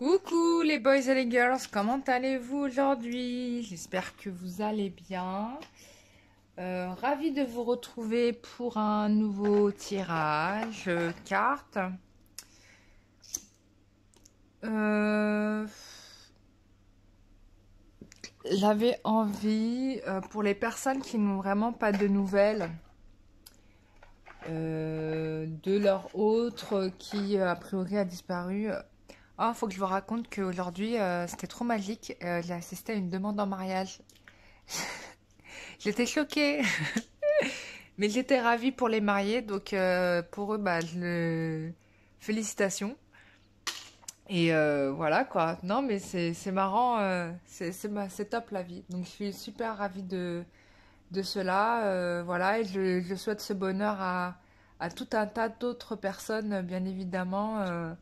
Coucou les boys et les girls, comment allez-vous aujourd'hui? J'espère que vous allez bien. Ravie de vous retrouver pour un nouveau tirage cartes. Euh, J'avais envie, pour les personnes qui n'ont vraiment pas de nouvelles de leur autre qui a priori a disparu. Oh, faut que je vous raconte qu'aujourd'hui, c'était trop magique. J'ai assisté à une demande en mariage. J'étais choquée, mais j'étais ravie pour les mariés, donc pour eux, félicitations. Et voilà quoi. Non, mais c'est marrant, c'est top la vie. Donc je suis super ravie de cela, voilà, et je souhaite ce bonheur à tout un tas d'autres personnes, bien évidemment.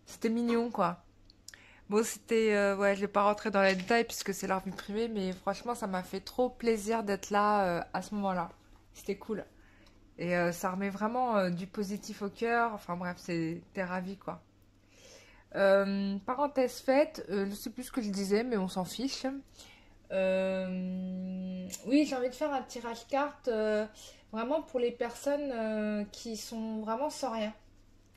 C'était mignon quoi. Bon, c'était, ouais, je vais pas rentrer dans les détails puisque c'est leur vie privée, mais franchement, ça m'a fait trop plaisir d'être là à ce moment-là. C'était cool. Et ça remet vraiment du positif au cœur. Enfin bref, t'es ravi quoi. Parenthèse faite, je sais plus ce que je disais, mais on s'en fiche. Oui, j'ai envie de faire un tirage carte vraiment pour les personnes qui sont vraiment sans rien.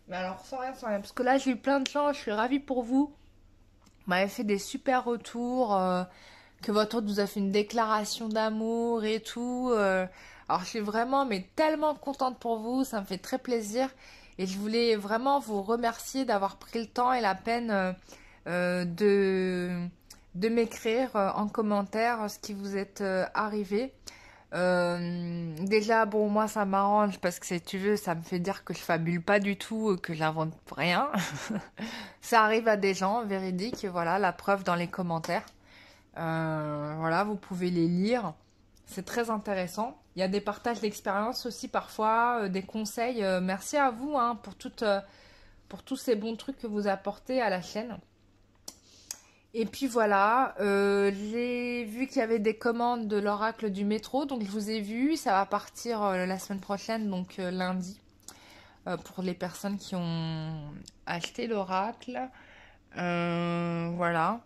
Mais alors sans rien, sans rien. Parce que là, j'ai eu plein de gens, je suis ravie pour vous. Vous m'avez fait des super retours, que votre hôte vous a fait une déclaration d'amour et tout. Alors je suis vraiment mais tellement contente pour vous, ça me fait très plaisir. Et je voulais vraiment vous remercier d'avoir pris le temps et la peine de m'écrire en commentaire ce qui vous est arrivé. Déjà, bon, moi ça m'arrange parce que si tu veux, ça me fait dire que je fabule pas du tout, que j'invente rien. Ça arrive à des gens, véridique, voilà, la preuve dans les commentaires. Voilà, vous pouvez les lire. C'est très intéressant. Il y a des partages d'expériences aussi parfois, des conseils. Merci à vous hein, pour tous ces bons trucs que vous apportez à la chaîne. Et puis voilà, j'ai vu qu'il y avait des commandes de l'oracle du métro, donc je vous ai vu. Ça va partir la semaine prochaine, donc lundi, pour les personnes qui ont acheté l'oracle. Voilà.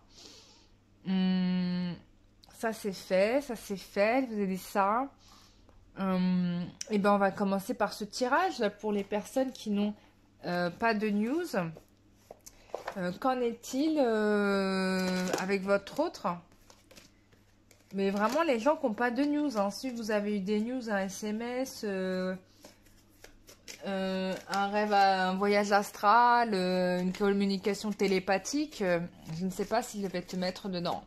Hum, Ça c'est fait, ça c'est fait. Je vous ai dit ça. Et ben on va commencer par ce tirage pour les personnes qui n'ont pas de news. Qu'en est-il avec votre autre? Mais vraiment les gens qui n'ont pas de news. Hein. Si vous avez eu des news, un SMS, un rêve, un voyage astral, une communication télépathique, je ne sais pas si je vais te mettre dedans.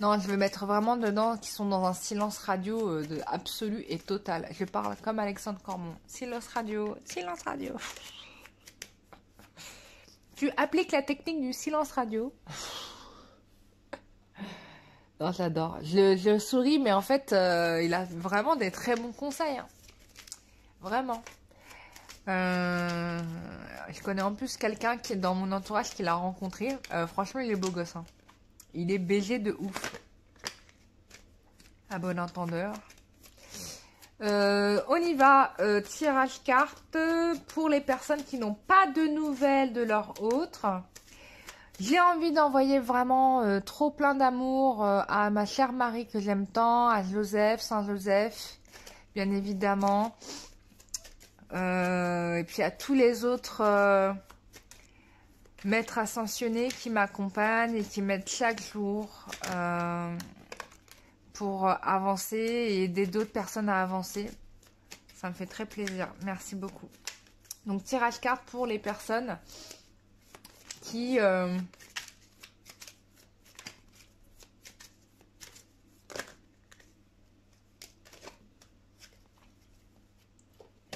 Non, je vais mettre vraiment dedans qui sont dans un silence radio absolu et total. Je parle comme Alexandre Cormon. Silence radio, silence radio. Tu appliques la technique du silence radio. Non, j'adore. Je souris, mais en fait, il a vraiment des très bons conseils. Hein. Vraiment. Je connais en plus quelqu'un qui est dans mon entourage qui l'a rencontré. Franchement, il est beau gosse. Hein. Il est BG de ouf. À bon entendeur. On y va. Tirage carte pour les personnes qui n'ont pas de nouvelles de leur autre. J'ai envie d'envoyer vraiment trop plein d'amour à ma chère Marie que j'aime tant, à Joseph, Saint-Joseph, bien évidemment. Et puis à tous les autres maîtres ascensionnés qui m'accompagnent et qui m'aident chaque jour pour avancer et aider d'autres personnes à avancer. Ça me fait très plaisir. Merci beaucoup. Donc, tirage carte pour les personnes qui...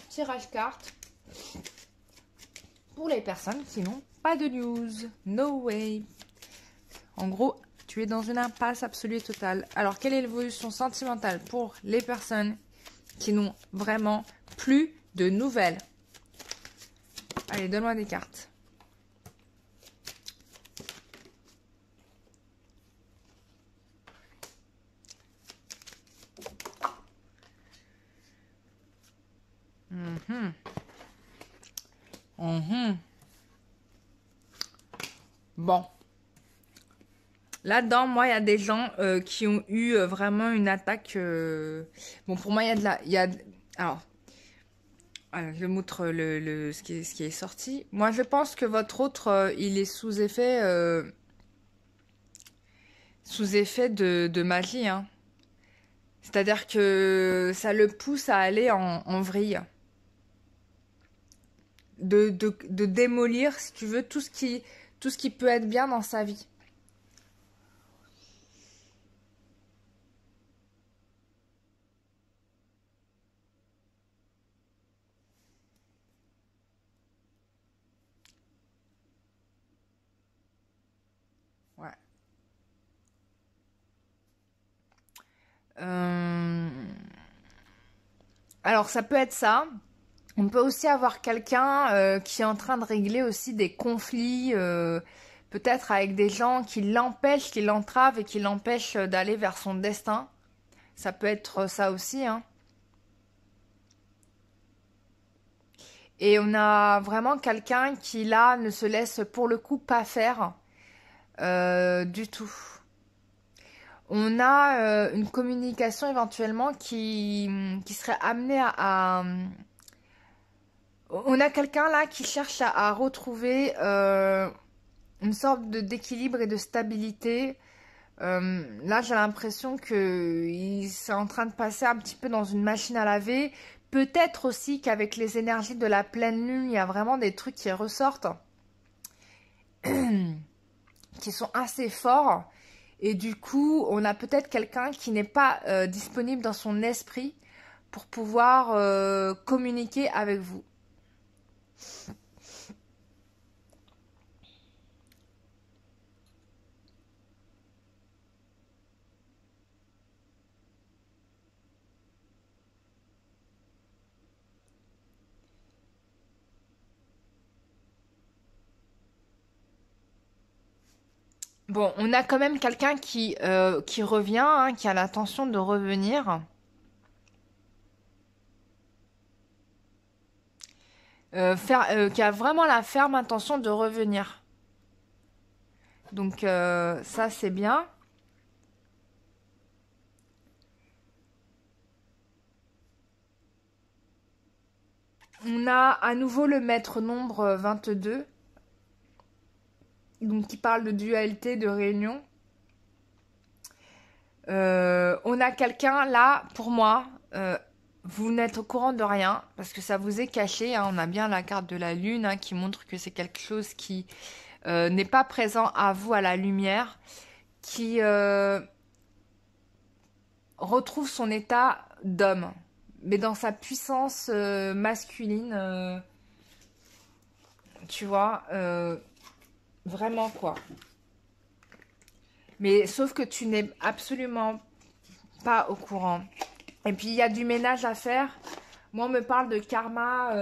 tirage carte pour les personnes qui n'ont pas de news. No way. En gros, tu es dans une impasse absolue et totale. Alors, quelle est l'évolution sentimentale pour les personnes qui n'ont vraiment plus de nouvelles? Allez, donne-moi des cartes. Bon. Là-dedans, moi, il y a des gens qui ont eu vraiment une attaque. Bon, pour moi, il y a de la... Alors, je montre ce qui est sorti. Moi, je pense que votre autre, il est sous effet de magie. Hein. C'est-à-dire que ça le pousse à aller en vrille. De démolir, si tu veux, tout ce qui peut être bien dans sa vie. Ouais. Alors, ça peut être ça. On peut aussi avoir quelqu'un qui est en train de régler aussi des conflits, peut-être avec des gens qui l'empêchent, qui l'entravent et qui l'empêchent d'aller vers son destin. Ça peut être ça aussi, hein. Et on a vraiment quelqu'un qui, là, ne se laisse pour le coup pas faire du tout. On a une communication éventuellement qui serait amenée On a quelqu'un là qui cherche à retrouver une sorte d'équilibre et de stabilité. Là, j'ai l'impression qu'il est en train de passer un petit peu dans une machine à laver. Peut-être aussi qu'avec les énergies de la pleine lune, il y a vraiment des trucs qui ressortent, qui sont assez forts. Et du coup, on a peut-être quelqu'un qui n'est pas disponible dans son esprit pour pouvoir communiquer avec vous. Bon, on a quand même quelqu'un qui revient, hein, qui a l'intention de revenir. Qui a vraiment la ferme intention de revenir. Donc ça, c'est bien. On a à nouveau le maître nombre 22. Donc qui parle de dualité, de réunion. On a quelqu'un là, pour moi, vous n'êtes au courant de rien, parce que ça vous est caché, hein. On a bien la carte de la lune hein, qui montre que c'est quelque chose qui n'est pas présent à vous à la lumière, qui retrouve son état d'homme, mais dans sa puissance masculine, tu vois, vraiment quoi. Mais sauf que tu n'es absolument pas au courant. Et puis il y a du ménage à faire. Moi on me parle de karma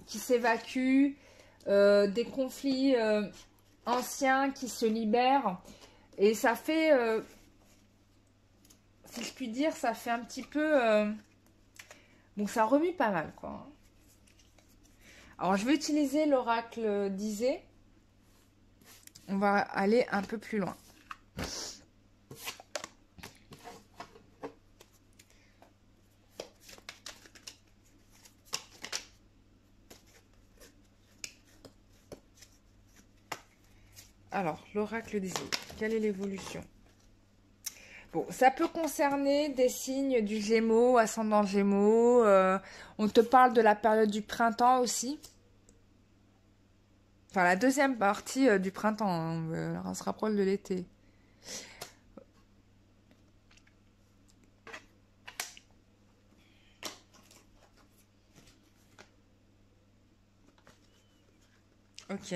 qui s'évacue, des conflits anciens qui se libèrent. Et ça fait, si je puis dire, ça fait un petit peu... donc ça remue pas mal quoi. Alors je vais utiliser l'oracle d'Isée. On va aller un peu plus loin. Alors, l'oracle d'Isée, quelle est l'évolution? Bon, ça peut concerner des signes du Gémeaux, ascendant Gémeaux. On te parle de la période du printemps aussi. Enfin, la deuxième partie du printemps, hein, on se rapproche de l'été. Ok.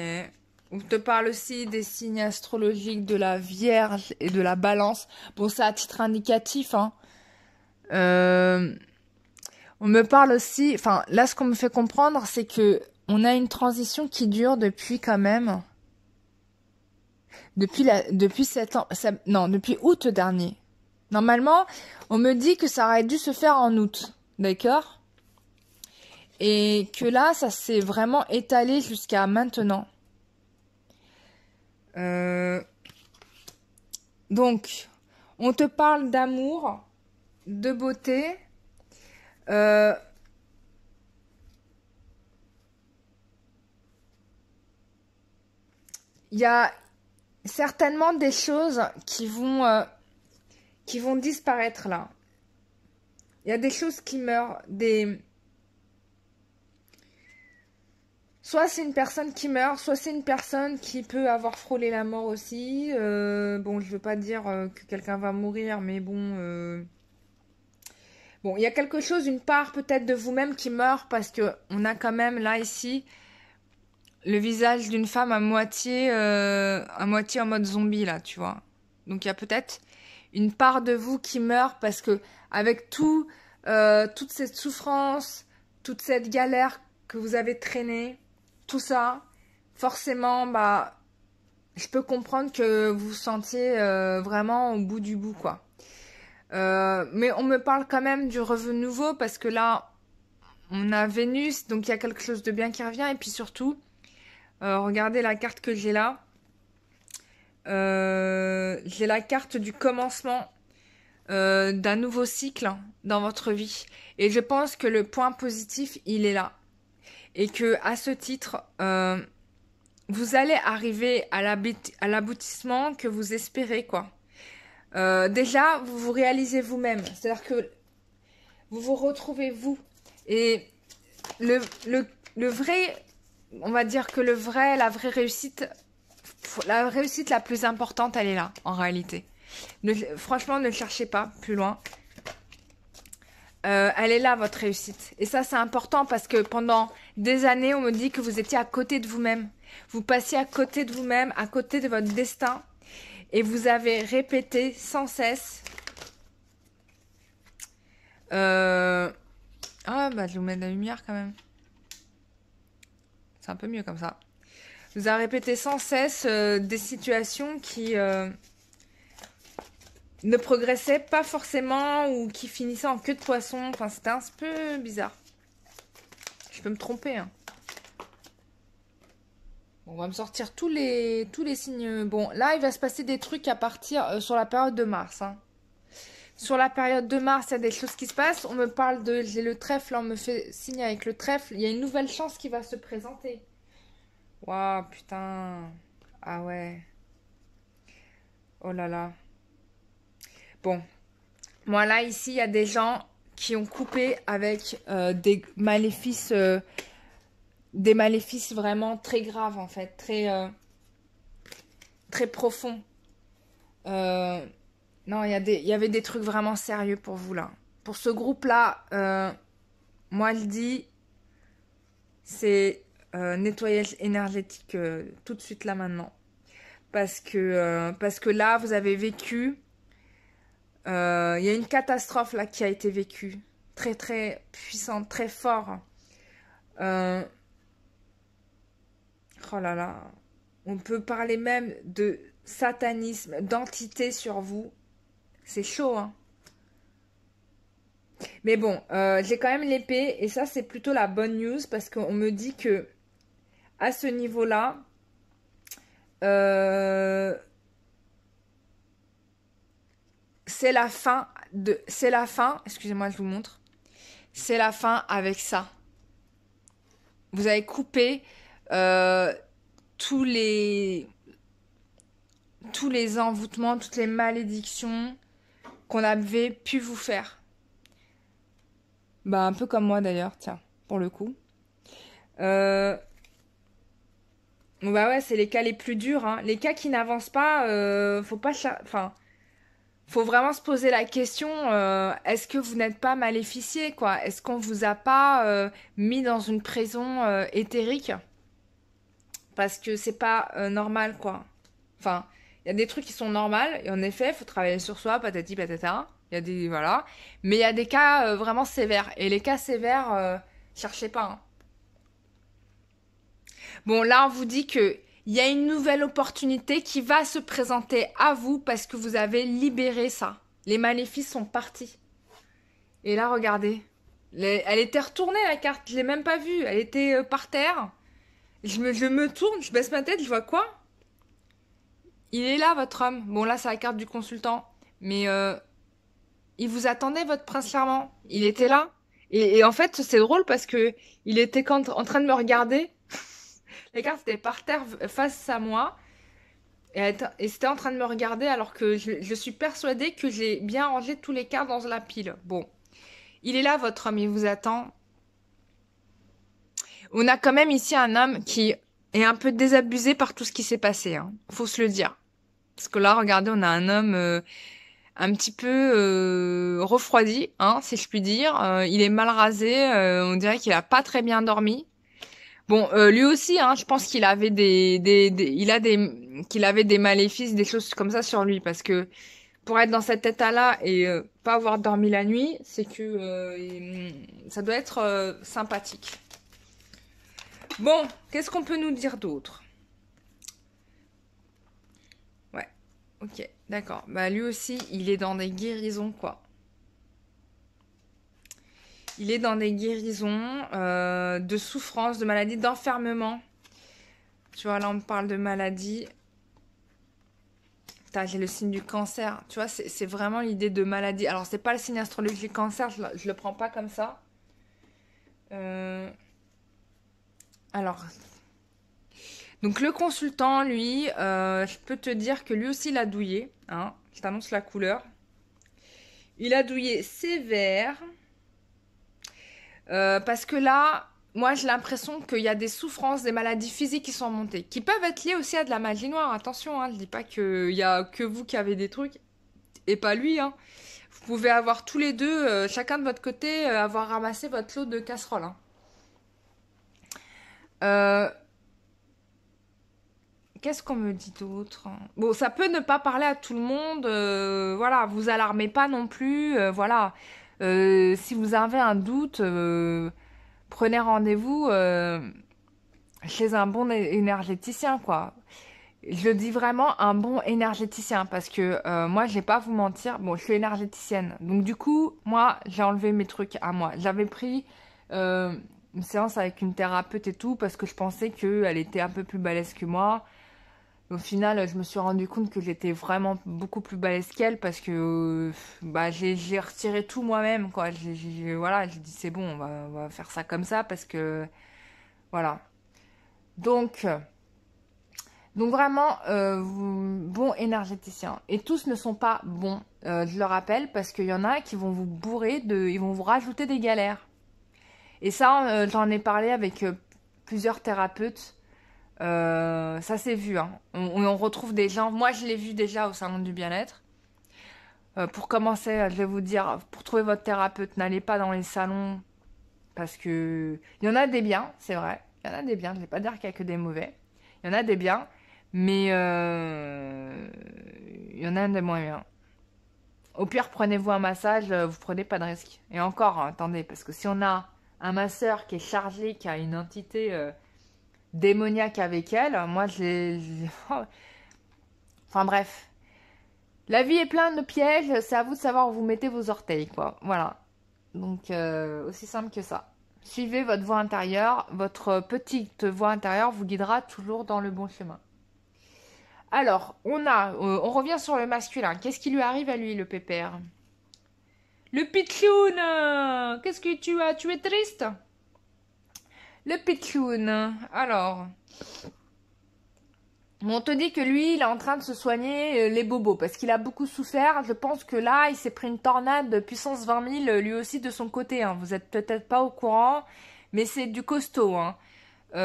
On te parle aussi des signes astrologiques de la Vierge et de la Balance. Bon, c'est à titre indicatif, hein. On me parle aussi... Enfin, là, ce qu'on me fait comprendre, c'est que on a une transition qui dure depuis quand même... Depuis depuis août dernier. Normalement, on me dit que ça aurait dû se faire en août. D'accord? Et que là, ça s'est vraiment étalé jusqu'à maintenant. Donc, on te parle d'amour, de beauté. Il y a certainement des choses qui vont disparaître là. Il y a des choses qui meurent, soit c'est une personne qui meurt, soit c'est une personne qui peut avoir frôlé la mort aussi. Bon, je veux pas dire que quelqu'un va mourir, mais bon... Bon, il y a quelque chose, une part peut-être de vous-même qui meurt parce que on a quand même là, ici, le visage d'une femme à moitié en mode zombie, là, tu vois. Donc il y a peut-être une part de vous qui meurt parce que avec toute cette souffrance, toute cette galère que vous avez traînée, tout ça, forcément, bah, je peux comprendre que vous vous sentiez vraiment au bout du bout, quoi. Mais on me parle quand même du revenu nouveau parce que là, on a Vénus, donc il y a quelque chose de bien qui revient. Et puis surtout, regardez la carte que j'ai là. J'ai la carte du commencement d'un nouveau cycle dans votre vie. Et je pense que le point positif, il est là. Et que à ce titre, vous allez arriver à l'aboutissement que vous espérez, quoi. Déjà, vous vous réalisez vous-même. C'est-à-dire que vous vous retrouvez vous. Et le vrai, on va dire que la vraie réussite, la réussite la plus importante, elle est là, en réalité. Franchement, ne cherchez pas plus loin. Elle est là, votre réussite. Et ça, c'est important parce que pendant des années, on me dit que vous étiez à côté de vous-même. Vous passiez à côté de vous-même, à côté de votre destin. Et vous avez répété sans cesse. Ah, bah, je vais vous mettre de la lumière quand même. C'est un peu mieux comme ça. Vous avez répété sans cesse des situations qui ne progressaient pas forcément ou qui finissaient en queue de poisson. Enfin, c'était un peu bizarre. Je peux me tromper, hein. Bon, on va me sortir tous les signes. Bon, là, il va se passer des trucs à partir sur la période de mars, hein. Sur la période de mars, il y a des choses qui se passent. On me parle de... J'ai le trèfle, là, on me fait signe avec le trèfle. Il y a une nouvelle chance qui va se présenter. Waouh, putain. Ah ouais. Oh là là. Bon. Moi, là, ici, il y a des gens qui ont coupé avec des maléfices vraiment très graves, en fait. Très profonds. Non, il y avait des trucs vraiment sérieux pour vous, là. Pour ce groupe-là, moi, je dis, c'est nettoyage énergétique tout de suite, là, maintenant. Parce que là, vous avez vécu... Il y a une catastrophe, là, qui a été vécue. Très, très puissante, très fort. Oh là là. On peut parler même de satanisme, d'entité sur vous. C'est chaud, hein. Mais bon, j'ai quand même l'épée. Et ça, c'est plutôt la bonne news. Parce qu'on me dit que à ce niveau-là, c'est la fin. C'est la fin. Excusez-moi, je vous montre. C'est la fin avec ça. Vous avez coupé tous les envoûtements, toutes les malédictions qu'on avait pu vous faire. Bah, un peu comme moi d'ailleurs, tiens, pour le coup. Bah ouais, c'est les cas les plus durs, hein. Les cas qui n'avancent pas, faut pas... Enfin, faut vraiment se poser la question, est-ce que vous n'êtes pas maléficié, quoi? Est-ce qu'on vous a pas mis dans une prison éthérique? Parce que c'est pas normal, quoi. Enfin, il y a des trucs qui sont normaux, et en effet, il faut travailler sur soi, patati patata. Il y a des... Voilà. Mais il y a des cas vraiment sévères. Et les cas sévères, cherchez pas, hein. Bon, là, on vous dit que il y a une nouvelle opportunité qui va se présenter à vous parce que vous avez libéré ça. Les maléfices sont partis. Et là, regardez. Elle était retournée, la carte. Je l'ai même pas vue. Elle était par terre. Je me tourne, je baisse ma tête, je vois quoi? il est là, votre homme. Bon, là, c'est la carte du consultant. Mais il vous attendait, votre prince charmant. Il était là. Et en fait, c'est drôle parce que il était en train de me regarder. Les cartes étaient par terre face à moi. Et c'était en train de me regarder alors que je suis persuadée que j'ai bien rangé tous les cartes dans la pile. Bon. Il est là, votre homme. Il vous attend. On a quand même ici un homme qui est un peu désabusé par tout ce qui s'est passé. Hein. Faut se le dire. Parce que là, regardez, on a un homme un petit peu refroidi, hein, si je puis dire. Il est mal rasé. On dirait qu'il a pas très bien dormi. Bon, lui aussi, hein, je pense qu'il avait qu'il avait des maléfices, des choses comme ça sur lui, parce que pour être dans cet état-là et pas avoir dormi la nuit, c'est que ça doit être sympathique. Bon, qu'est-ce qu'on peut nous dire d'autre? Ouais, ok, d'accord. Bah lui aussi, il est dans des guérisons, quoi. Il est dans des guérisons de souffrance, de maladie, d'enfermement. Tu vois, là, on me parle de maladie. J'ai le signe du cancer. Tu vois, c'est vraiment l'idée de maladie. Alors, c'est pas le signe astrologique du cancer, je le prends pas comme ça. Alors, donc le consultant, lui, je peux te dire que lui aussi, il a douillé. Hein, je t'annonce la couleur. Il a douillé sévère. Parce que là, moi, j'ai l'impression qu'il y a des souffrances, des maladies physiques qui sont montées, qui peuvent être liées aussi à de la magie noire. Attention, hein, je dis pas qu'il y a que vous qui avez des trucs, et pas lui. Hein. Vous pouvez avoir tous les deux, chacun de votre côté, avoir ramassé votre lot de casseroles. Hein. Qu'est-ce qu'on me dit d'autre? Bon, ça peut ne pas parler à tout le monde. Voilà, vous alarmez pas non plus. Voilà. Si vous avez un doute, prenez rendez-vous chez un bon énergéticien, quoi. Je dis vraiment un bon énergéticien parce que moi, je vais pas vous mentir. Bon, je suis énergéticienne. Donc, du coup, moi, j'ai enlevé mes trucs à moi. J'avais pris une séance avec une thérapeute et tout parce que je pensais qu'elle était un peu plus balèze que moi. Au final, je me suis rendu compte que j'étais vraiment beaucoup plus balèze qu'elle parce que bah, j'ai retiré tout moi-même, quoi. Voilà, j'ai dit c'est bon, on va faire ça comme ça parce que voilà. Donc, donc vraiment, bon énergéticien. Et tous ne sont pas bons, je le rappelle, parce qu'il y en a qui vont vous bourrer, ils vont vous rajouter des galères. Et ça, j'en ai parlé avec plusieurs thérapeutes. Ça s'est vu, hein. On retrouve des gens. Moi, je l'ai vu déjà au salon du bien-être. Pour commencer, je vais vous dire, pour trouver votre thérapeute, n'allez pas dans les salons parce que il y en a des biens, c'est vrai. Il y en a des biens. Je ne vais pas dire qu'il y a que des mauvais. Il y en a des biens, mais il y en a des moins bien. Au pire, prenez-vous un massage, vous prenez pas de risque. Et encore, hein, attendez, parce que si on a un masseur qui est chargé, qui a une entité démoniaque avec elle. Moi, Enfin bref. La vie est pleine de pièges. C'est à vous de savoir où vous mettez vos orteils, quoi. Voilà. Donc, aussi simple que ça. Suivez votre voix intérieure. Votre petite voix intérieure vous guidera toujours dans le bon chemin. Alors, on revient sur le masculin. Qu'est-ce qui lui arrive à lui, le pépère? Le pitchoun! Qu'est-ce que tu as? Tu es triste? Le pitchoun. Alors... On te dit que lui, il est en train de se soigner les bobos parce qu'il a beaucoup souffert. Je pense que là, il s'est pris une tornade de puissance 20 000 lui aussi de son côté. Hein. Vous êtes peut-être pas au courant, mais c'est du costaud. Hein. Il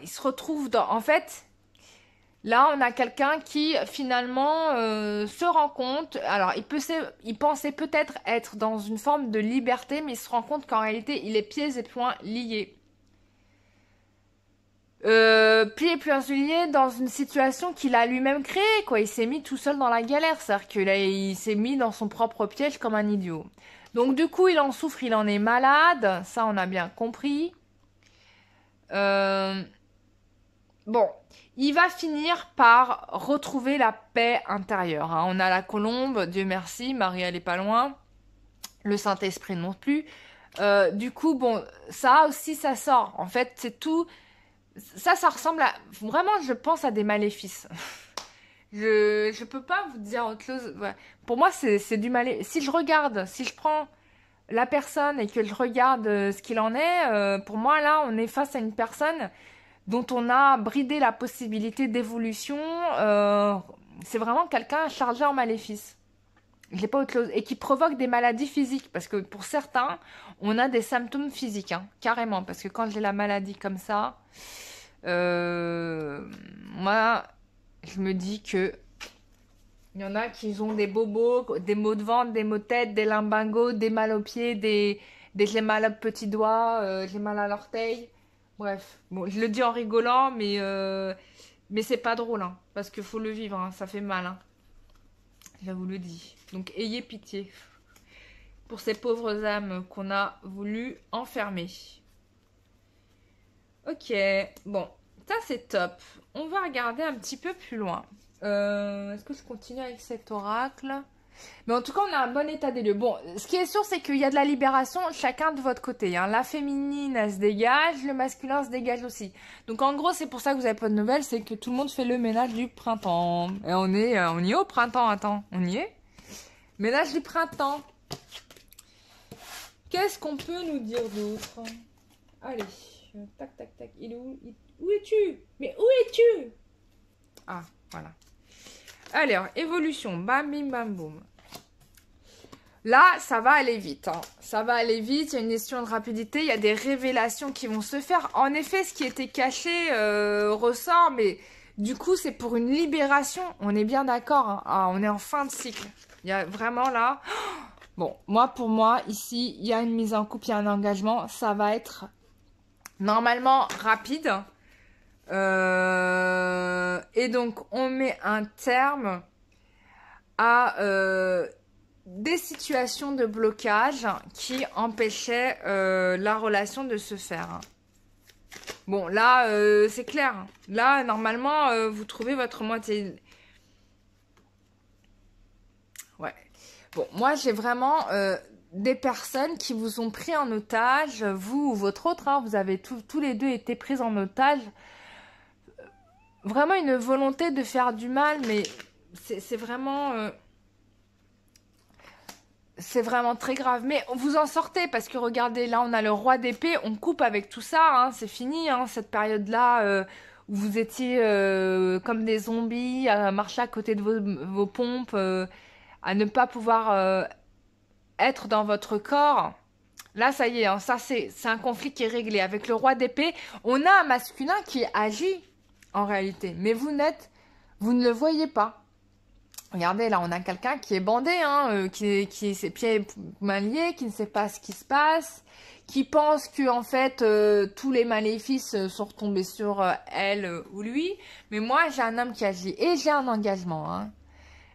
se retrouve dans... En fait, là, on a quelqu'un qui finalement se rend compte... Alors, il pensait peut-être être dans une forme de liberté, mais il se rend compte qu'en réalité, il est pieds et poings liés. Pieds et poings liés dans une situation qu'il a lui-même créée, quoi. Il s'est mis tout seul dans la galère, c'est-à-dire qu'il s'est mis dans son propre piège comme un idiot. Donc du coup, il en souffre, il en est malade, ça on a bien compris. Bon, il va finir par retrouver la paix intérieure. Hein. On a la colombe, Dieu merci, Marie elle est pas loin, le Saint-Esprit non plus. Du coup, bon, ça aussi ça sort. En fait, c'est tout... ça ressemble à... Vraiment, je pense à des maléfices. Je peux pas vous dire autre chose. Ouais. Pour moi, c'est du maléfice. Si je regarde, si je prends la personne et que je regarde ce qu'il en est, pour moi, là, on est face à une personne dont on a bridé la possibilité d'évolution. C'est vraiment quelqu'un chargé en maléfice. J'ai pas autre chose. Et qui provoque des maladies physiques. Parce que pour certains, on a des symptômes physiques, hein, carrément. Parce que quand j'ai la maladie comme ça, moi, je me dis que il y en a qui ont des bobos, des maux de ventre, des maux de tête, des lumbingos, des mal aux pieds, des j'ai mal aux petits doigts, j'ai mal à l'orteil. Bref, bon, je le dis en rigolant, mais c'est pas drôle, hein, parce qu'il faut le vivre, hein, ça fait mal, hein. Je vous le dis. Donc ayez pitié pour ces pauvres âmes qu'on a voulu enfermer. Ok, bon, ça c'est top. On va regarder un petit peu plus loin. Est-ce que je continue avec cet oracle? Mais en tout cas, on a un bon état des lieux. Bon, ce qui est sûr, c'est qu'il y a de la libération chacun de votre côté, hein. La féminine, elle se dégage, le masculin se dégage aussi. Donc en gros, c'est pour ça que vous n'avez pas de nouvelles, c'est que tout le monde fait le ménage du printemps. Et on y est au printemps, attends, on y est? Ménage du printemps. Qu'est-ce qu'on peut nous dire d'autre? Allez, tac, tac, tac. Il est où? Où es-tu? Mais où es-tu? Ah, voilà. Alors, évolution. Bam, bim, bam, boum. Là, ça va aller vite, hein. Ça va aller vite, il y a une question de rapidité, il y a des révélations qui vont se faire. En effet, ce qui était caché ressort, mais du coup, c'est pour une libération. On est bien d'accord, hein. Ah, on est en fin de cycle. Il y a vraiment là... Bon, pour moi, ici, il y a une mise en couple, il y a un engagement. Ça va être normalement rapide. Et donc, on met un terme à des situations de blocage qui empêchaient la relation de se faire. Bon, là, c'est clair. Là, normalement, vous trouvez votre moitié. Ouais. Bon, moi, j'ai vraiment des personnes qui vous ont pris en otage, vous ou votre autre, hein, vous avez tous les deux été pris en otage. Vraiment une volonté de faire du mal, mais c'est vraiment... c'est vraiment très grave. Mais vous en sortez, parce que regardez, là, on a le roi d'épée, on coupe avec tout ça, hein, c'est fini, hein, cette période-là où vous étiez comme des zombies, à marcher à côté de vos pompes, à ne pas pouvoir être dans votre corps. Là, ça y est, hein, ça c'est un conflit qui est réglé. Avec le roi d'épée, on a un masculin qui agit en réalité, mais vous ne le voyez pas. Regardez, là, on a quelqu'un qui est bandé, hein, qui ses pieds mains liés, qui ne sait pas ce qui se passe, qui pense que en fait tous les maléfices sont retombés sur elle ou lui. Mais moi, j'ai un homme qui agit et j'ai un engagement, hein.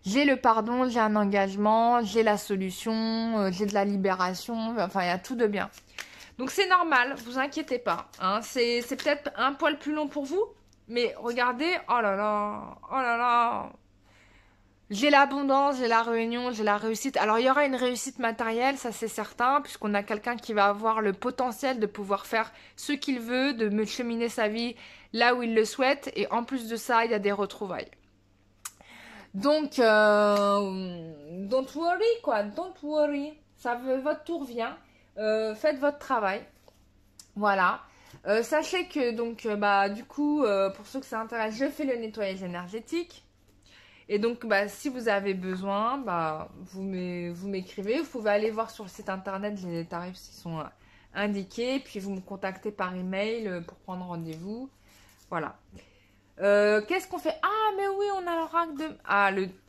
J'ai le pardon, j'ai un engagement, j'ai la solution, j'ai de la libération, enfin, il y a tout de bien. Donc, c'est normal, vous inquiétez pas, hein. C'est peut-être un poil plus long pour vous, mais regardez, oh là là, oh là là. J'ai l'abondance, j'ai la réunion, j'ai la réussite. Alors, il y aura une réussite matérielle, ça c'est certain, puisqu'on a quelqu'un qui va avoir le potentiel de pouvoir faire ce qu'il veut, de me cheminer sa vie là où il le souhaite. Et en plus de ça, il y a des retrouvailles. Donc, don't worry, quoi. Don't worry. Votre tour vient. Faites votre travail. Voilà. Sachez que, donc, du coup, pour ceux que ça intéresse, je fais le nettoyage énergétique. Et donc, si vous avez besoin, vous m'écrivez. Vous pouvez aller voir sur le site internet, les tarifs qui sont indiqués. Puis, vous me contactez par email pour prendre rendez-vous. Voilà. Qu'est-ce qu'on fait? Ah, mais oui, on a l'oracle de...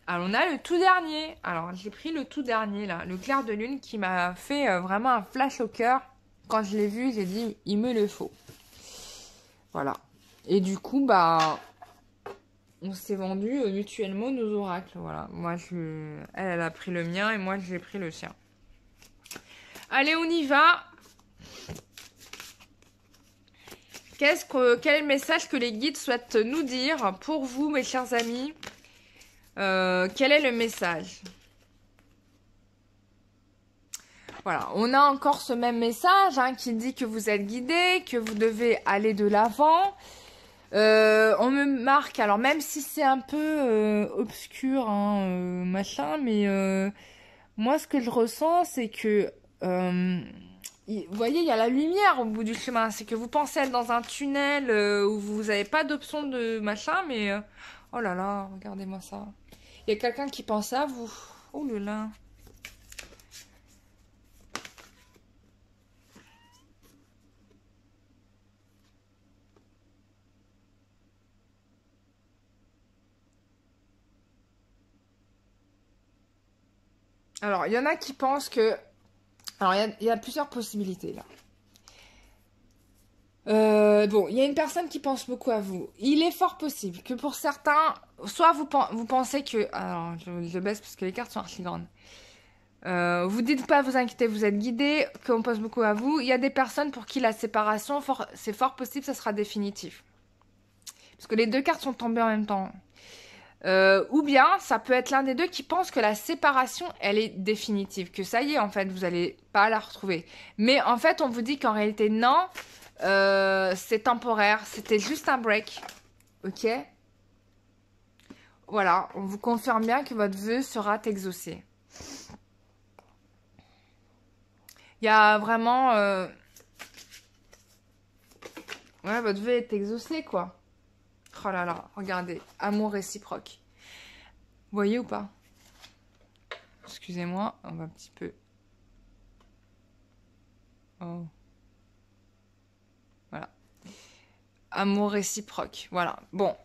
on a le tout dernier. Alors, j'ai pris le tout dernier, là. Le clair de lune qui m'a fait vraiment un flash au cœur. Quand je l'ai vu, j'ai dit, il me le faut. Voilà. Et du coup, on s'est vendu mutuellement nos oracles. Voilà. Moi, elle a pris le mien et moi, j'ai pris le sien. Allez, on y va. Quel est le message que les guides souhaitent nous dire pour vous, mes chers amis? Quel est le message? Voilà, on a encore ce même message qui dit que vous êtes guidé, que vous devez aller de l'avant, On me marque, alors même si c'est un peu obscur, hein, machin, mais moi ce que je ressens, c'est que, vous voyez, il y a la lumière au bout du chemin. C'est que vous pensez être dans un tunnel où vous n'avez pas d'option de machin, mais oh là là, regardez-moi ça. Il y a quelqu'un qui pense à vous. Oh là là. Alors, il y en a qui pensent que... Alors, il y a plusieurs possibilités, là. Bon, il y a une personne qui pense beaucoup à vous. Il est fort possible que pour certains, soit vous pensez que... Alors, je baisse parce que les cartes sont archi grandes. Vous dites pas vous inquiéter, vous êtes guidé, qu'on pense beaucoup à vous. Il y a des personnes pour qui la séparation, c'est fort possible, ça sera définitif. Parce que les deux cartes sont tombées en même temps. Ou bien, ça peut être l'un des deux qui pense que la séparation, elle est définitive. Que ça y est, en fait, vous n'allez pas la retrouver. Mais en fait, on vous dit qu'en réalité, non, c'est temporaire. C'était juste un break. Ok? Voilà, on vous confirme bien que votre vœu sera exaucé. Il y a vraiment... Ouais, votre vœu est exaucé, quoi. Oh là là, regardez. Amour réciproque. Vous voyez ou pas? Excusez-moi, on va un petit peu... Oh. Voilà. Amour réciproque. Voilà. Bon.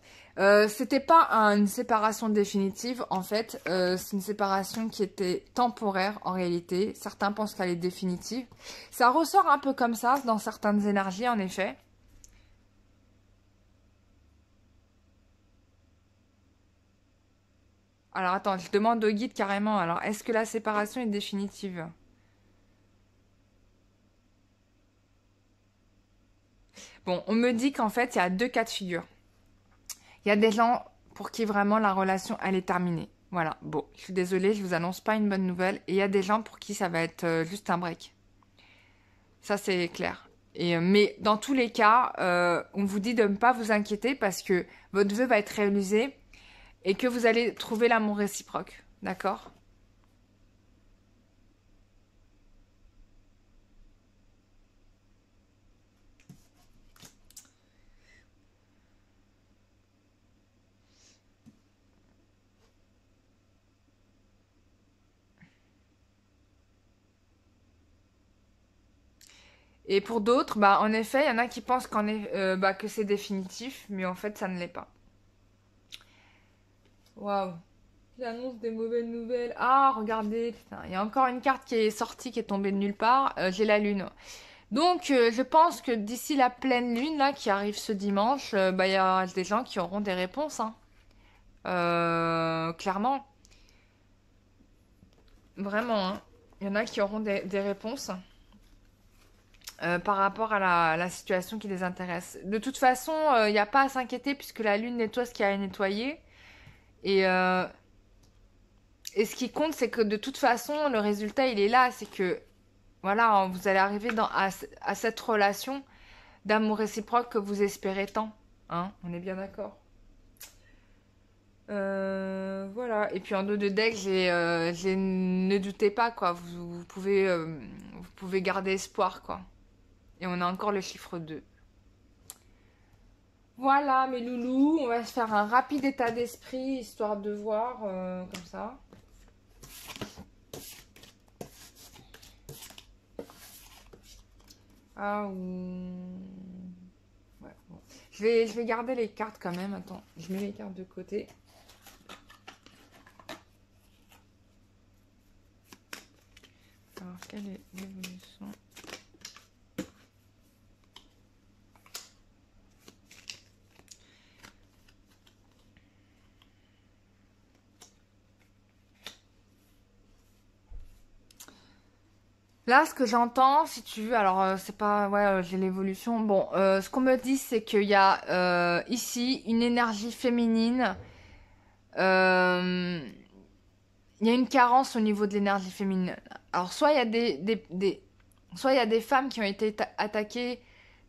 C'était pas une séparation définitive, en fait. C'est une séparation qui était temporaire, en réalité. Certains pensent qu'elle est définitive. Ça ressort un peu comme ça, dans certaines énergies, en effet. Alors, attends, je demande au guide carrément. Alors, est-ce que la séparation est définitive? Bon, on me dit qu'en fait, il y a deux cas de figure. Il y a des gens pour qui vraiment la relation, elle est terminée. Voilà, bon, je suis désolée, je vous annonce pas une bonne nouvelle. Et il y a des gens pour qui ça va être juste un break. Ça, c'est clair. Mais dans tous les cas, on vous dit de ne pas vous inquiéter parce que votre vœu va être réalisé et que vous allez trouver l'amour réciproque. D'accord? Et pour d'autres, bah, en effet, il y en a qui pensent que c'est définitif, mais en fait, ça ne l'est pas. Waouh! J'annonce des mauvaises nouvelles. Ah, regardez, putain, il y a encore une carte qui est sortie, qui est tombée de nulle part. J'ai la lune. Donc, je pense que d'ici la pleine lune, là, qui arrive ce dimanche, bah, il y a des gens qui auront des réponses, hein. Clairement. Vraiment, hein. Il y en a qui auront des réponses par rapport à la situation qui les intéresse. De toute façon, il n'y a pas à s'inquiéter puisque la lune nettoie ce qu'il y a à nettoyer. Et, euh, et ce qui compte, c'est que de toute façon, le résultat, il est là. C'est que, voilà, vous allez arriver à cette relation d'amour réciproque que vous espérez tant. Hein, on est bien d'accord. Voilà. Et puis en dos de deck, j'ai ne doutez pas, quoi. Vous pouvez garder espoir, quoi. Et on a encore le chiffre 2. Voilà, mes loulous, on va se faire un rapide état d'esprit, histoire de voir, comme ça. Ah, ouais, bon. Je vais garder les cartes quand même. Attends, je mets les cartes de côté. Alors, quelle est l'évolution? Là, ce que j'entends, si tu veux, alors c'est pas, ouais, j'ai l'évolution. Bon, ce qu'on me dit, c'est qu'il y a ici une énergie féminine. Euh, il y a une carence au niveau de l'énergie féminine. Alors, soit il y a soit il y a des femmes qui ont été attaquées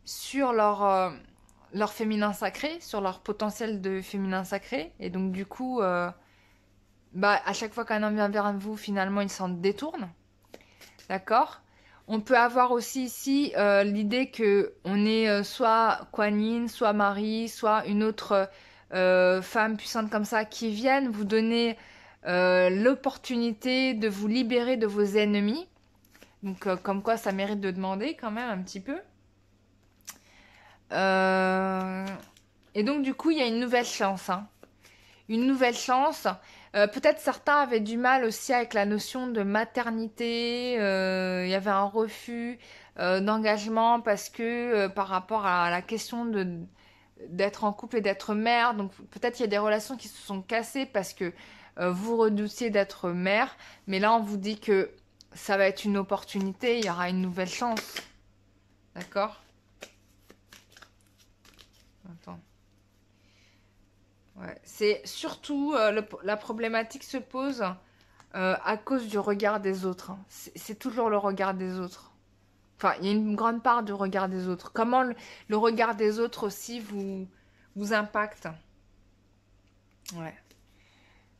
sur leur leur féminin sacré, sur leur potentiel de féminin sacré. Et donc, du coup, bah, à chaque fois qu'un homme vient vers vous, finalement, il s'en détourne. D'accord? On peut avoir aussi ici l'idée que on est soit Kuan Yin, soit Marie, soit une autre femme puissante comme ça qui viennent vous donner l'opportunité de vous libérer de vos ennemis. Donc, comme quoi, ça mérite de demander quand même un petit peu. Et donc, du coup, il y a une nouvelle chance. Hein. Une nouvelle chance. Peut-être certains avaient du mal aussi avec la notion de maternité. Il y avait un refus d'engagement parce que par rapport à la question d'être en couple et d'être mère. Donc, peut-être il y a des relations qui se sont cassées parce que vous redoutiez d'être mère. Mais là, on vous dit que ça va être une opportunité. Il y aura une nouvelle chance. D'accord? Attends. Ouais. C'est surtout la problématique se pose à cause du regard des autres. Hein. C'est toujours le regard des autres. Enfin, il y a une grande part du regard des autres. Comment le regard des autres aussi vous impacte. Ouais.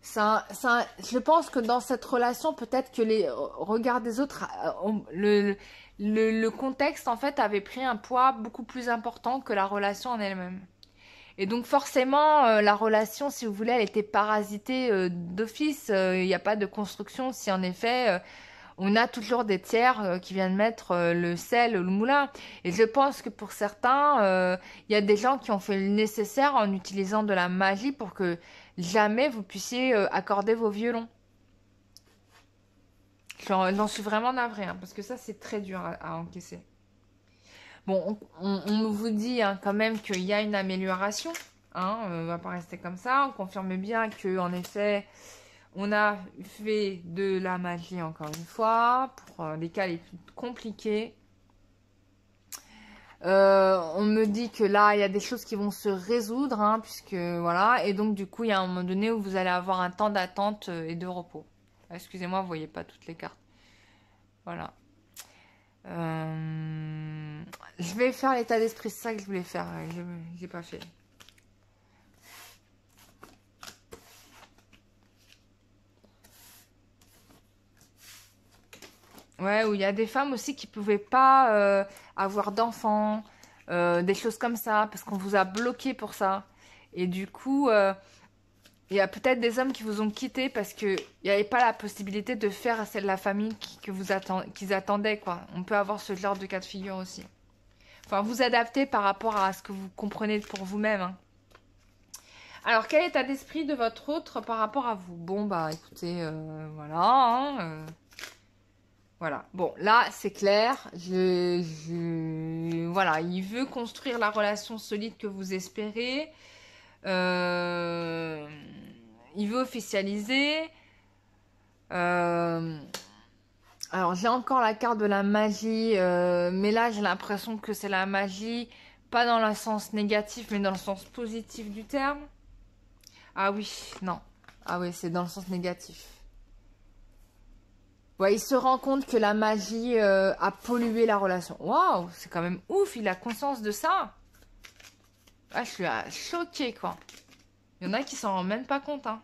Je pense que dans cette relation, peut-être que les regards des autres, le contexte en fait avait pris un poids beaucoup plus important que la relation en elle-même. Et donc forcément, la relation, si vous voulez, elle était parasitée d'office. Il n'y a pas de construction si en effet, on a toujours des tiers qui viennent mettre le sel au moulin. Et je pense que pour certains, il y a des gens qui ont fait le nécessaire en utilisant de la magie pour que jamais vous puissiez accorder vos violons. J'en suis vraiment navrée, hein, parce que ça, c'est très dur à encaisser. Bon, on vous dit hein, quand même qu'il y a une amélioration. Hein, on va pas rester comme ça. On confirme bien que en effet, on a fait de la magie encore une fois pour les cas les plus compliqués. On me dit que là, il y a des choses qui vont se résoudre, hein, puisque voilà. Et donc du coup, il y a un moment donné où vous allez avoir un temps d'attente et de repos. Excusez-moi, vous voyez pas toutes les cartes. Voilà. Je vais faire l'état d'esprit, c'est ça que je voulais faire. Je n'ai pas fait. Ouais, où il y a des femmes aussi qui ne pouvaient pas avoir d'enfants, des choses comme ça, parce qu'on vous a bloqué pour ça. Et du coup, il y a peut-être des hommes qui vous ont quitté parce qu'il n'y avait pas la possibilité de faire celle de la famille qu'ils attendaient, quoi. On peut avoir ce genre de cas de figure aussi. Enfin, vous adaptez par rapport à ce que vous comprenez pour vous-même. Hein. Alors, quel est l'état d'esprit de votre autre par rapport à vous? Bon, bah, écoutez, voilà. Hein, voilà. Bon, là, c'est clair. Voilà, il veut construire la relation solide que vous espérez. Il veut officialiser. Alors, j'ai encore la carte de la magie, mais là, j'ai l'impression que c'est la magie, pas dans le sens négatif, mais dans le sens positif du terme. Ah oui, non. Ah oui, c'est dans le sens négatif. Ouais, il se rend compte que la magie a pollué la relation. Waouh, c'est quand même ouf, il a conscience de ça. Ah, je suis choquée, quoi. Il y en a qui s'en rendent même pas compte, hein.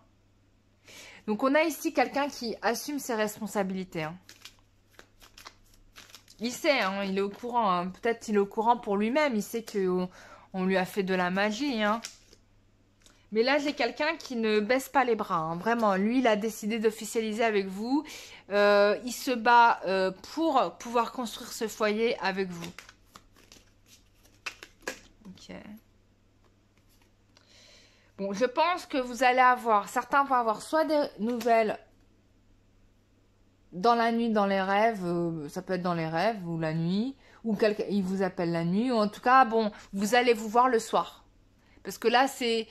Donc, on a ici quelqu'un qui assume ses responsabilités, hein. Il sait, hein, il est au courant. Hein. Peut-être il est au courant pour lui-même. Il sait qu'on lui a fait de la magie. Hein. Mais là, j'ai quelqu'un qui ne baisse pas les bras. Hein. Vraiment, lui, il a décidé d'officialiser avec vous. Il se bat pour pouvoir construire ce foyer avec vous. Ok. Bon, je pense que vous allez avoir... Certains vont avoir soit des nouvelles... dans la nuit, dans les rêves, ça peut être dans les rêves ou la nuit, ou quelqu'un, il vous appelle la nuit, ou en tout cas, bon, vous allez vous voir le soir. Parce que là, c'est,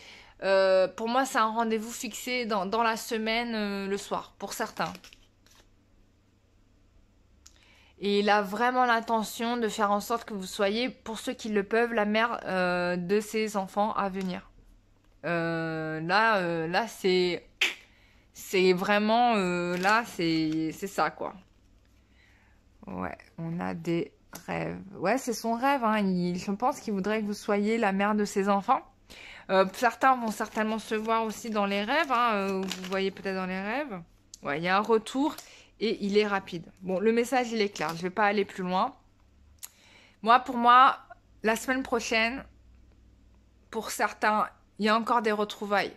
pour moi, c'est un rendez-vous fixé dans la semaine, le soir, pour certains. Et il a vraiment l'intention de faire en sorte que vous soyez, pour ceux qui le peuvent, la mère de ses enfants à venir. Là, c'est vraiment, là, c'est ça, quoi. Ouais, on a des Rêve. Ouais, c'est son rêve. Hein. Je pense qu'il voudrait que vous soyez la mère de ses enfants. Certains vont certainement se voir aussi dans les rêves. Hein. Vous voyez peut-être dans les rêves. Ouais, il y a un retour et il est rapide. Bon, le message, il est clair. Je ne vais pas aller plus loin. Pour moi, la semaine prochaine, pour certains, il y a encore des retrouvailles.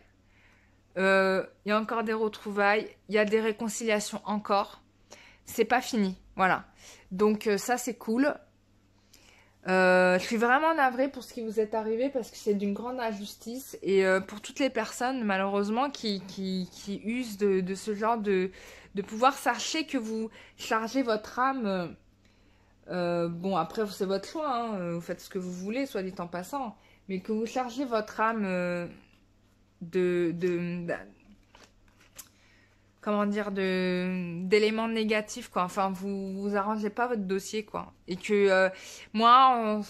Il y a encore des retrouvailles. Il y a des réconciliations encore. C'est pas fini. Voilà. Donc, ça, c'est cool. Je suis vraiment navrée pour ce qui vous est arrivé parce que c'est d'une grande injustice et pour toutes les personnes malheureusement qui usent de ce genre de pouvoir, sachez que vous chargez votre âme, bon après c'est votre choix, hein, vous faites ce que vous voulez soit dit en passant, mais que vous chargez votre âme comment dire, d'éléments négatifs, quoi. Enfin, vous arrangez pas votre dossier, quoi. Et que moi,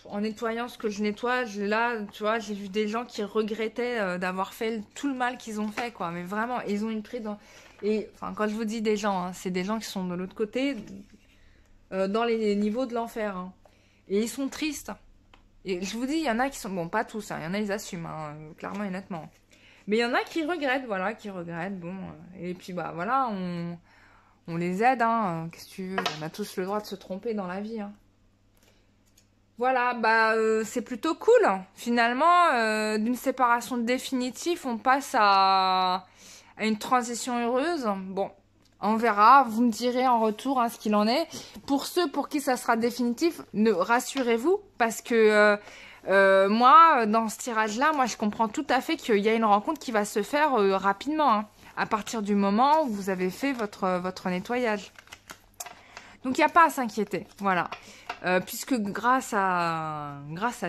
en nettoyant ce que je nettoie, là, tu vois, j'ai vu des gens qui regrettaient d'avoir fait tout le mal qu'ils ont fait, quoi. Mais vraiment, ils ont une prise dans... Et, enfin, quand je vous dis des gens, hein, c'est des gens qui sont de l'autre côté, dans les niveaux de l'enfer. Hein. Et ils sont tristes. Et je vous dis, il y en a qui sont... Bon, pas tous, hein, il y en a, ils assument, hein, clairement et nettement. Mais il y en a qui regrettent, voilà, bon. Et puis, bah, voilà, on les aide, hein. Qu'est-ce que tu veux? On a tous le droit de se tromper dans la vie, hein. Voilà, bah, c'est plutôt cool. Finalement, d'une séparation définitive, on passe à une transition heureuse. Bon, on verra. Vous me direz en retour hein, ce qu'il en est. Pour ceux pour qui ça sera définitif, rassurez-vous, parce que... moi, dans ce tirage-là, moi, je comprends tout à fait qu'il y a une rencontre qui va se faire rapidement, hein, à partir du moment où vous avez fait votre nettoyage. Donc, il n'y a pas à s'inquiéter, voilà. Puisque grâce à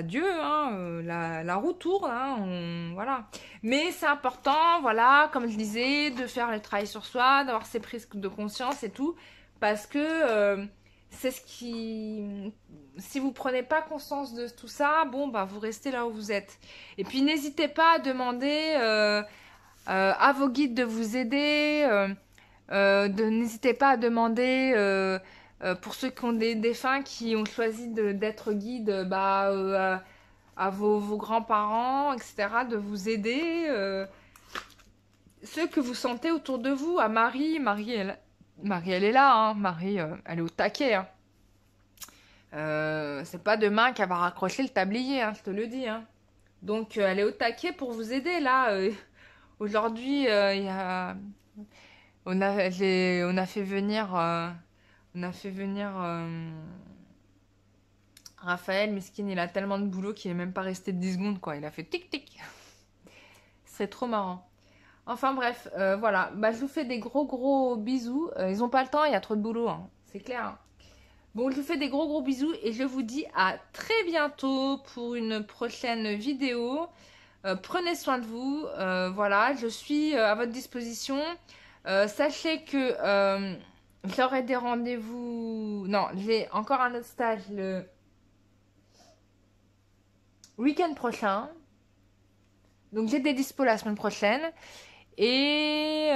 Dieu, hein, la roue tourne, hein, voilà. Mais c'est important, voilà, comme je disais, de faire le travail sur soi, d'avoir ses prises de conscience et tout, parce que... c'est ce qui... Si vous prenez pas conscience de tout ça, bon, bah, vous restez là où vous êtes. Et puis, n'hésitez pas à demander à vos guides de vous aider. N'hésitez pas à demander, pour ceux qui ont des défunts qui ont choisi d'être guides, bah, à vos grands-parents, etc., de vous aider. Ceux que vous sentez autour de vous, à Marie, elle est là, hein. Marie, elle est au taquet, hein. C'est pas demain qu'elle va raccrocher le tablier, hein, je te le dis. Hein. Donc, elle est au taquet pour vous aider, là. Aujourd'hui, on a fait venir... Raphaël, miskin, il a tellement de boulot qu'il est même pas resté 10 secondes, quoi. Il a fait tic-tic. C'est trop marrant. Enfin bref, voilà. Bah, je vous fais des gros bisous. Ils ont pas le temps, il y a trop de boulot, hein. C'est clair. Hein. Bon, je vous fais des gros bisous et je vous dis à très bientôt pour une prochaine vidéo. Prenez soin de vous. Voilà, je suis à votre disposition. Sachez que j'aurai des rendez-vous... Non, j'ai encore un autre stage le week-end prochain. Donc, j'ai des dispos la semaine prochaine. Et,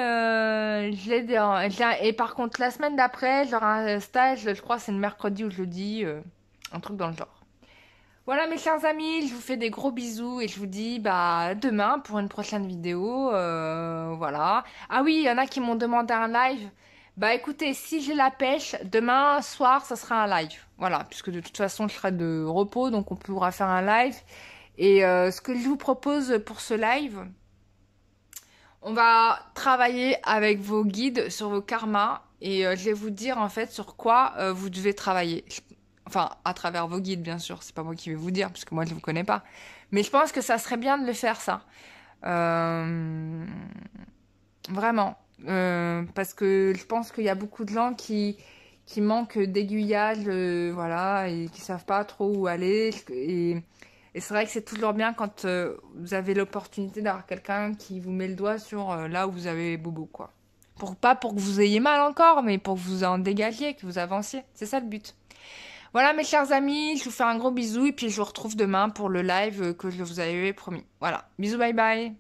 et par contre, la semaine d'après, j'aurai un stage, je crois c'est le mercredi ou jeudi, un truc dans le genre. Voilà mes chers amis, je vous fais des gros bisous et je vous dis bah demain pour une prochaine vidéo, voilà. Ah oui, il y en a qui m'ont demandé un live. Bah écoutez, si j'ai la pêche, demain soir, ça sera un live. Voilà, puisque de toute façon, je serai de repos, donc on pourra faire un live. Et ce que je vous propose pour ce live... On va travailler avec vos guides sur vos karmas et je vais vous dire en fait sur quoi vous devez travailler. Enfin, à travers vos guides bien sûr, c'est pas moi qui vais vous dire parce que moi je ne vous connais pas. Mais je pense que ça serait bien de le faire ça. Vraiment. Parce que je pense qu'il y a beaucoup de gens qui manquent d'aiguillage, voilà, et qui savent pas trop où aller. Et c'est vrai que c'est toujours bien quand vous avez l'opportunité d'avoir quelqu'un qui vous met le doigt sur là où vous avez bobo, quoi. Pas pour que vous ayez mal encore, mais pour que vous en dégagiez, que vous avanciez. C'est ça le but. Voilà mes chers amis, je vous fais un gros bisou et puis je vous retrouve demain pour le live que je vous avais promis. Voilà, bisous, bye bye.